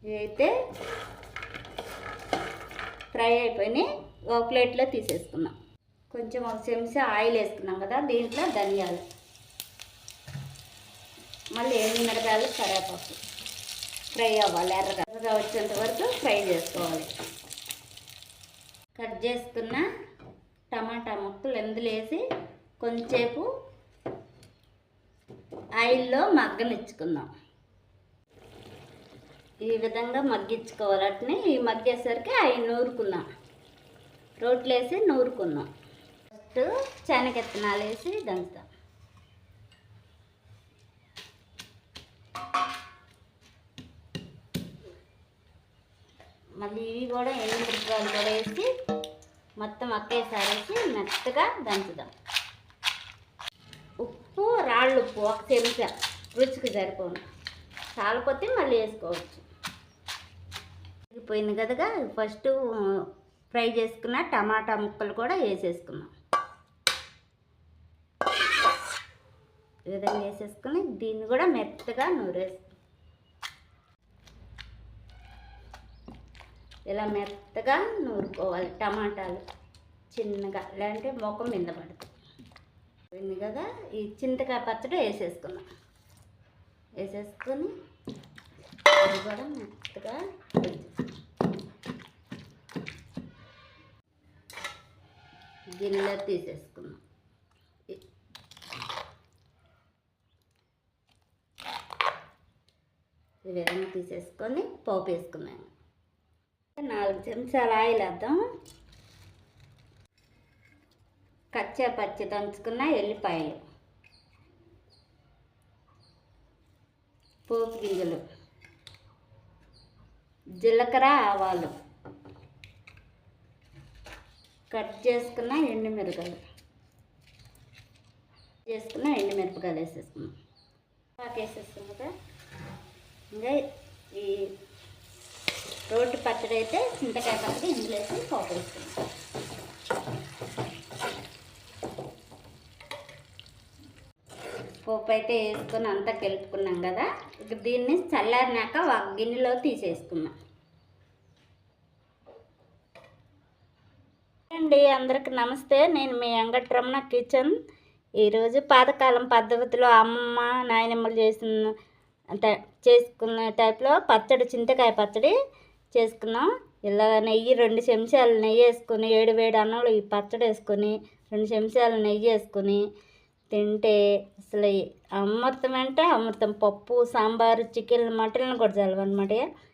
ఇవైతే ఫ్రై అయిపోయినాయి. ఒక ప్లేట్లో తీసేసుకున్నాం. కొంచెం ఒక చెంచా ఆయిల్ వేసుకున్నాం కదా, దీంట్లో ధనియాలు, మళ్ళీ ఎండుమిరపకాయలు, కరివేపాకు ఫ్రై అవ్వాలి. ఎర్రగా వచ్చేంత వరకు ఫ్రై చేసుకోవాలి. కట్ చేసుకున్న టమాటా ముక్కలు ఎందులో వేసి కొంచెంసేపు ఆయిల్లో మగ్గనిచ్చుకుందాం. ఈ విధంగా మగ్గించుకోవాలి. అట్నే ఈ మగ్గేసరికి అవి నూరుకుందాం. రోట్లో వేసి నూరుకుందాం. ఫస్ట్ శనగెత్తనాలు వేసి దంచుతాం. మళ్ళీ ఇవి కూడా ఎండుమిరపకాయలు కూడా వేసి మొత్తం ఒకేసారి వేసి మెత్తగా దంచుదాం. ఉప్పు, రాళ్ళు ఉప్పు ఒక చెంచా, రుచికి సరిపోను. చాలపోతే మళ్ళీ వేసుకోవచ్చు. పోయింది కదా, ఫస్ట్ ఫ్రై చేసుకున్న టమాటా ముక్కలు కూడా వేసేసుకున్నాం. ఈ విధంగా వేసేసుకుని దీన్ని కూడా మెత్తగా నూరేసుకున్నాం. ఇలా మెత్తగా నూరుకోవాలి. టమాటాలు చిన్నగా, లేదంటే ముఖం మీద పడుతుంది. పోయింది కదా, ఈ చింతకాయ పచ్చడి వేసేసుకున్నాం. వేసేసుకొని అది కూడా మెత్తగా గిన్నెలో తీసేసుకున్నాం. ఈ విధంగా తీసేసుకొని పోపు వేసుకున్నాము. 4 చెంచాల ఆయిల్ వేద్దాం. కచ్చా పచ్చి దంచుకున్న ఎల్లిపాయలు, పోపు గింజలు, జీలకర్ర, ఆవాలు, కట్ చేసుకున్న ఎండుమిరపకాయలు వేసేసుకున్నాం. వేసేసుకున్నాం కదా. ఇంకా ఈ రోటి పచ్చడి అయితే చింతకాయ పచ్చడి ఇందులో వేసి పోపు వేసుకున్నాం. పోపు అయితే వేసుకొని అంతా కలుపుకున్నాం కదా. ఇక దీన్ని చల్లారినాక ఒక గిన్నెలో తీసేసుకున్నాం. అండి, అందరికి నమస్తే. నేను మీ అంగటి రమణ కిచెన్. ఈరోజు పాతకాలం పద్ధతిలో అమ్మమ్మ నాయనమ్మలు చేసుకున్న టైప్లో పచ్చడి, చింతకాయ పచ్చడి చేసుకున్నాం. ఇలా నెయ్యి 2 చెంచాలు నెయ్యి వేసుకొని, వేడి అన్నంలో ఈ పచ్చడి వేసుకొని 2 చెంచాలు నెయ్యి వేసుకొని తింటే అసలు అమృతం అంటే అమృతం. పప్పు, సాంబారు, చికెన్, మటన్ కూడా చల్లవన్నమాట.